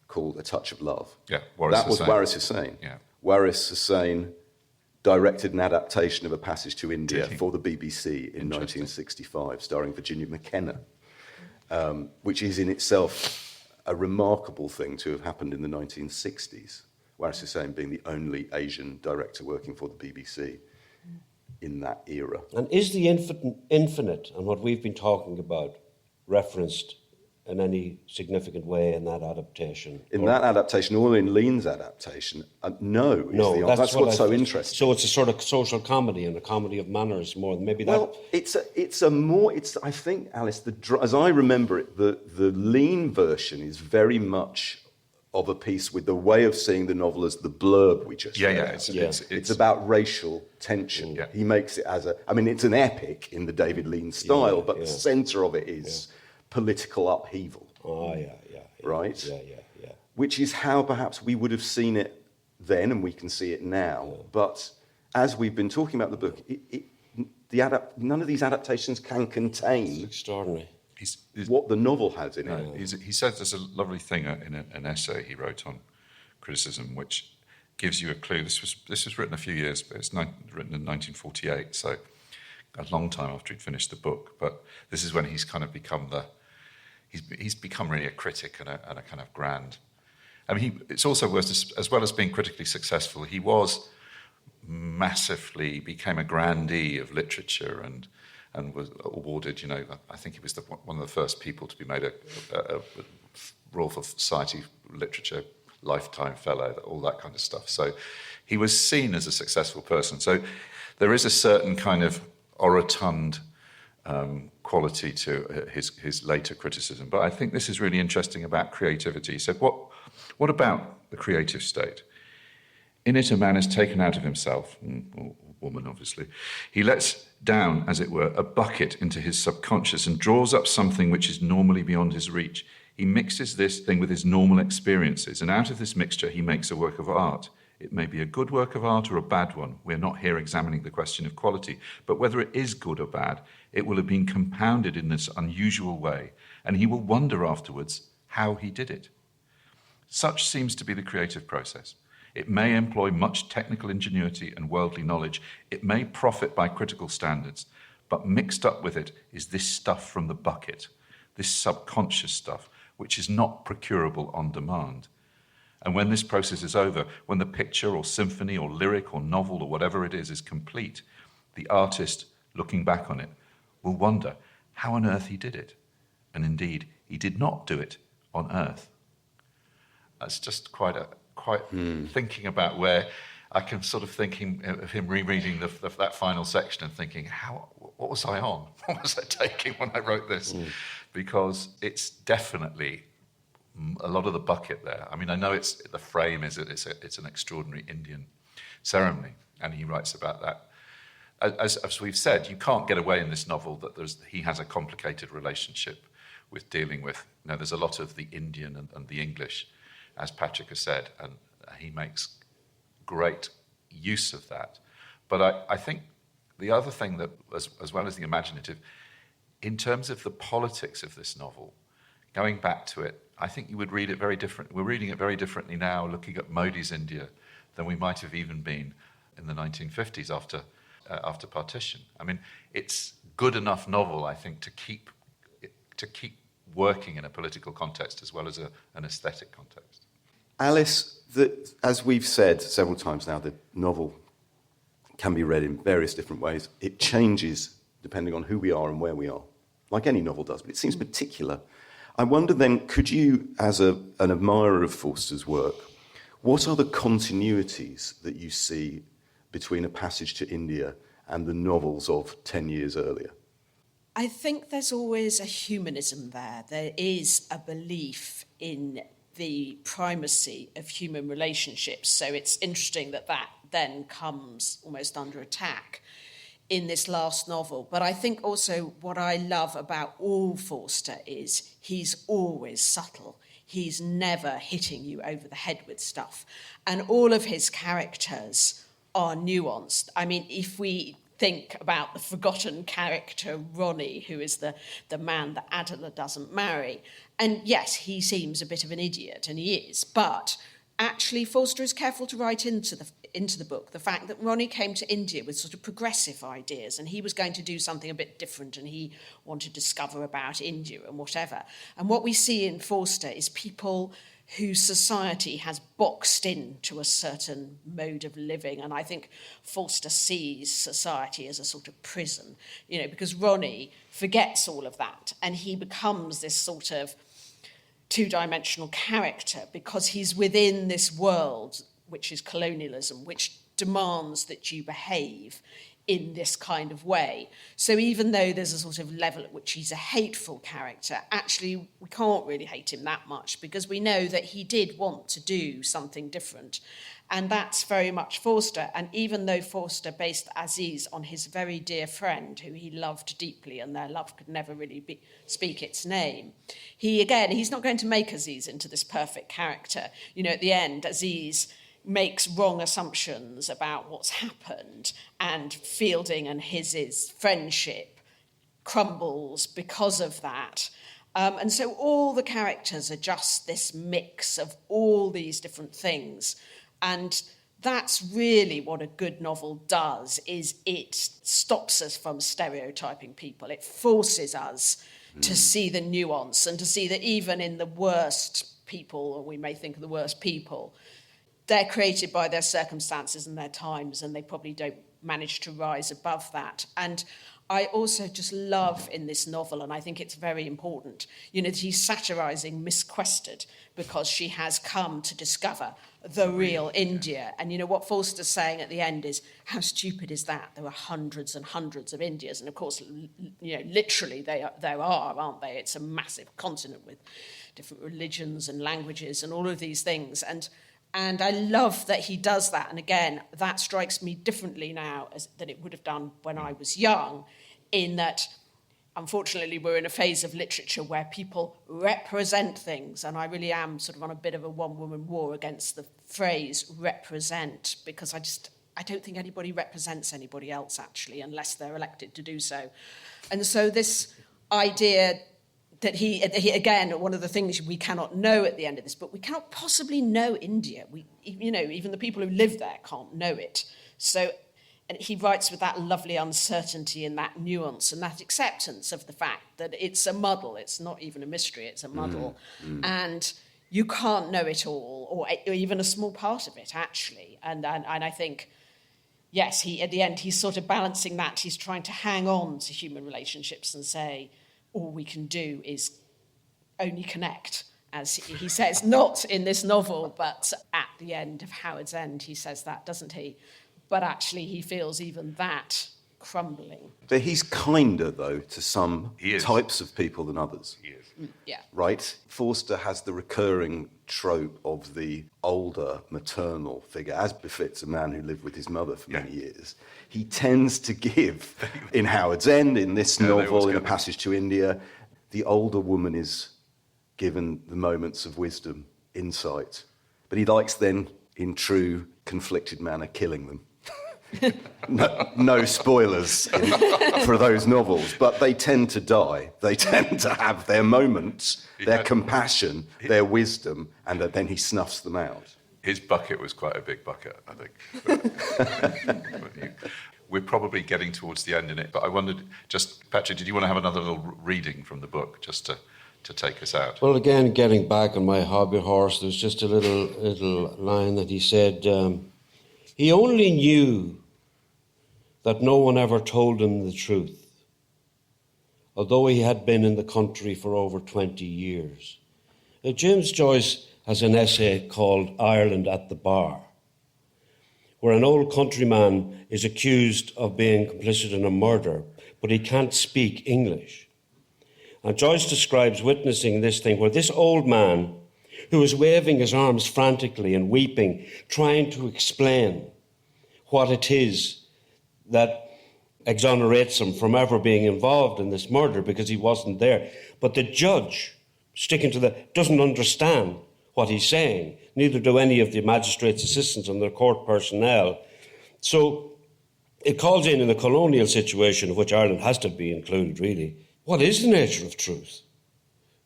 called A Touch of Love. Yeah, that was Waris Hussain. Yeah. Waris Hussain directed an adaptation of A Passage to India for the BBC in 1965, starring Virginia McKenna, which is in itself a remarkable thing to have happened in the 1960s. Waris Hussain being the only Asian director working for the BBC in that era. And is the infinite and what we've been talking about referenced in any significant way in that adaptation? In that adaptation, or in Lean's adaptation, no. That's what's so interesting. So it's a sort of social comedy and a comedy of manners more than maybe that. Well, I think, Alice, as I remember it, the Lean version is very much of a piece with the way of seeing the novel as the blurb we just read. It's about racial tension. Yeah. He makes it it's an epic in the David Lean style, but the centre of it is political upheaval. Right? Yeah. Which is how perhaps we would have seen it then, and we can see it now. Yeah. But as we've been talking about the book, none of these adaptations can contain. It's extraordinary. What the novel has in it. He said there's a lovely thing in an essay he wrote on criticism, which gives you a clue. This was written a few years, but it's written in 1948, so a long time after he'd finished the book. But this is when he's kind of become he's become really a critic and a kind of grand. I mean, it's also worth, as well as being critically successful, he was became a grandee of literature and was awarded, I think he was one of the first people to be made a Royal Society Literature Lifetime Fellow, all that kind of stuff. So he was seen as a successful person. So there is a certain kind of orotund quality to his later criticism. But I think this is really interesting about creativity. He said, what about the creative state? In it, a man is taken out of himself, or woman, obviously. He lets down, as it were, a bucket into his subconscious and draws up something which is normally beyond his reach. He mixes this thing with his normal experiences, and out of this mixture, he makes a work of art. It may be a good work of art or a bad one. We're not here examining the question of quality, but whether it is good or bad, it will have been compounded in this unusual way, and he will wonder afterwards how he did it. Such seems to be the creative process. It may employ much technical ingenuity and worldly knowledge. It may profit by critical standards, but mixed up with it is this stuff from the bucket, this subconscious stuff, which is not procurable on demand. And when this process is over, when the picture or symphony or lyric or novel or whatever it is complete, the artist, looking back on it, will wonder how on earth he did it. And indeed, he did not do it on earth. That's just quite thinking about where I can sort of thinking of him rereading that final section and thinking, what was I on? What was I taking when I wrote this? Because it's definitely a lot of the bucket there. I mean, I know the frame is it's an extraordinary Indian ceremony. And he writes about that. As we've said, you can't get away in this novel that he has a complicated relationship with dealing with. There's a lot of the Indian and the English, as Patrick has said, and he makes great use of that. But I think the other thing that, as well as the imaginative, in terms of the politics of this novel, going back to it, I think you would read it very different. We're reading it very differently now, looking at Modi's India, than we might have even been in the 1950s after partition. I mean, it's good enough novel, I think, to keep working in a political context as well as an aesthetic context. Alice, as we've said several times now, the novel can be read in various different ways. It changes depending on who we are and where we are, like any novel does, but it seems particular. I wonder then, could you, as an admirer of Forster's work, what are the continuities that you see between A Passage to India and the novels of 10 years earlier? I think there's always a humanism there. There is a belief in the primacy of human relationships. So it's interesting that then comes almost under attack in this last novel. But I think also what I love about all Forster is he's always subtle. He's never hitting you over the head with stuff. And all of his characters are nuanced. I mean, if we think about the forgotten character Ronnie, who is the man that Adela doesn't marry, and yes, he seems a bit of an idiot, and he is, but actually Forster is careful to write into the book the fact that Ronnie came to India with sort of progressive ideas, and he was going to do something a bit different, and he wanted to discover about India and whatever. And what we see in Forster is people whose society has boxed into a certain mode of living. And I think Forster sees society as a sort of prison, because Ronnie forgets all of that, and he becomes this sort of two-dimensional character because he's within this world, which is colonialism, which demands that you behave in this kind of way. So even though there's a sort of level at which he's a hateful character, actually we can't really hate him that much because we know that he did want to do something different. And that's very much Forster. And even though Forster based Aziz on his very dear friend, who he loved deeply, and their love could never really speak its name, he's not going to make Aziz into this perfect character. At the end, Aziz makes wrong assumptions about what's happened, and Fielding and his friendship crumbles because of that. And so all the characters are just this mix of all these different things. And that's really what a good novel does, is it stops us from stereotyping people. It forces us to see the nuance and to see that even in the worst people, or we may think of the worst people, they're created by their circumstances and their times, and they probably don't manage to rise above that. And I also just love in this novel, and I think it's very important, that he's satirising Miss Quested because she has come to discover the real India. And what Forster's saying at the end is, how stupid is that? There are hundreds and hundreds of Indias. And of course, literally there are, aren't they? It's a massive continent with different religions and languages and all of these things. And I love that he does that. And again, that strikes me differently now than it would have done when I was young, in that, unfortunately, we're in a phase of literature where people represent things. And I really am sort of on a bit of a one-woman war against the phrase represent, because I don't think anybody represents anybody else, actually, unless they're elected to do so. And so this idea that he again, one of the things we cannot know at the end of this book, we cannot possibly know India. Even the people who live there can't know it. So, and he writes with that lovely uncertainty and that nuance and that acceptance of the fact that it's a muddle. It's not even a mystery, it's a muddle. And you can't know it all, or even a small part of it, actually. And I think, yes, at the end, he's sort of balancing that. He's trying to hang on to human relationships and say, all we can do is only connect, as he says, not in this novel, but at the end of Howard's End, he says that, doesn't he? But actually, he feels even that crumbling. But he's kinder, though, to some He is. types of people than others. He is. Yeah. Right? Forster has the recurring trope of the older maternal figure, as befits a man who lived with his mother for many years. He tends to give, in Howard's End, in this novel, in A Passage to India, the older woman is given the moments of wisdom, insight. But he likes then, in true conflicted manner, killing them. No spoilers for those novels, but they tend to die. They tend to have their moments, their compassion, their wisdom, and then he snuffs them out. His bucket was quite a big bucket, I think. We're probably getting towards the end in it, but I wondered, just, Patrick, did you want to have another little reading from the book, just to take us out? Well, again, getting back on my hobby horse, there's just a little line that he said, he only knew that no one ever told him the truth, although he had been in the country for over 20 years. Now, James Joyce has an essay called Ireland at the Bar, where an old countryman is accused of being complicit in a murder, but he can't speak English. And Joyce describes witnessing this thing where this old man, who is waving his arms frantically and weeping, trying to explain what it is that exonerates him from ever being involved in this murder because he wasn't there. But the judge, sticking to doesn't understand what he's saying. Neither do any of the magistrate's assistants and the court personnel. So it calls in the colonial situation, of which Ireland has to be included, really. What is the nature of truth?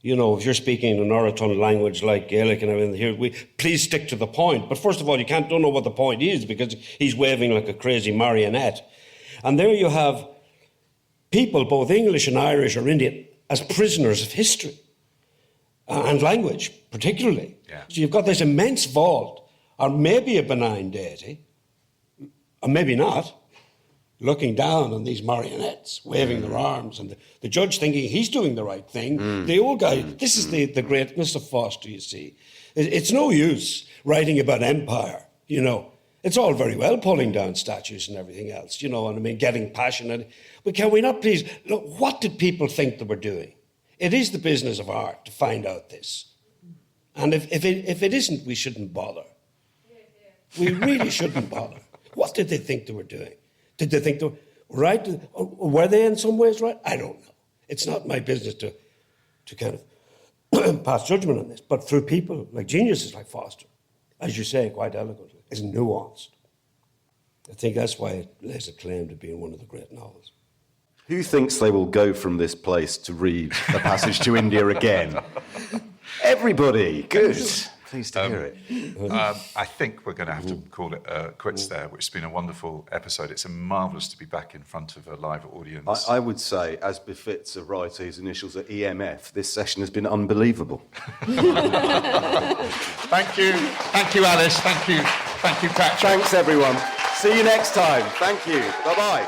You know, if you're speaking an Oroton language like Gaelic and everything here, please stick to the point. But first of all, don't know what the point is because he's waving like a crazy marionette. And there you have people, both English and Irish or Indian, as prisoners of history and language, particularly. Yeah. So you've got this immense vault, or maybe a benign deity, or maybe not, looking down on these marionettes, waving their arms, and the judge thinking he's doing the right thing. The old guy, this is the greatness of Forster, you see. It's no use writing about empire, you know. It's all very well pulling down statues and everything else, you know, and I mean, getting passionate. But can we not please, look, what did people think they were doing? It is the business of art to find out this. And if it isn't, we shouldn't bother. We really shouldn't bother. What did they think they were doing? Did they think they were right? Were they in some ways right? I don't know. It's not my business to kind of pass judgment on this. But through people like geniuses like Forster, as you say quite eloquently, is nuanced. I think that's why it lays a claim to being one of the great novels. Who thinks they will go from this place to read A Passage to India again? Everybody. Good. Pleased to hear it. I think we're going to have to call it quits there, which has been a wonderful episode. It's marvellous to be back in front of a live audience. I would say, as befits a writer whose initials are EMF, this session has been unbelievable. Thank you. Thank you, Alice. Thank you. Thank you, Patrick. Thanks, everyone. See you next time. Thank you. Bye-bye.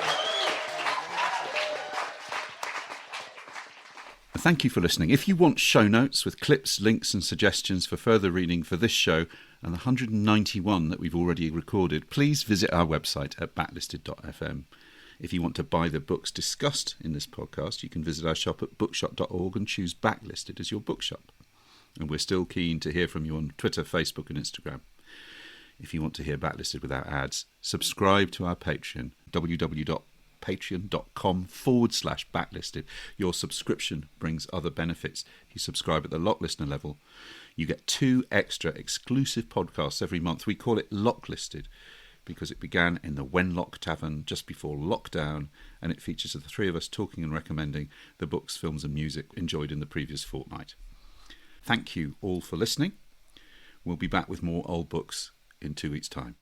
Thank you for listening. If you want show notes with clips, links and suggestions for further reading for this show and the 191 that we've already recorded, please visit our website at backlisted.fm. If you want to buy the books discussed in this podcast, you can visit our shop at bookshop.org and choose Backlisted as your bookshop. And we're still keen to hear from you on Twitter, Facebook and Instagram. If you want to hear Backlisted without ads, subscribe to our Patreon, www.patreon.com/backlisted. Your subscription brings other benefits. If you subscribe at the Lock Listener level, you get 2 extra exclusive podcasts every month. We call it Lock Listed because it began in the Wenlock Tavern just before lockdown, and it features the 3 of us talking and recommending the books, films and music enjoyed in the previous fortnight. Thank you all for listening. We'll be back with more old books in 2 weeks' time.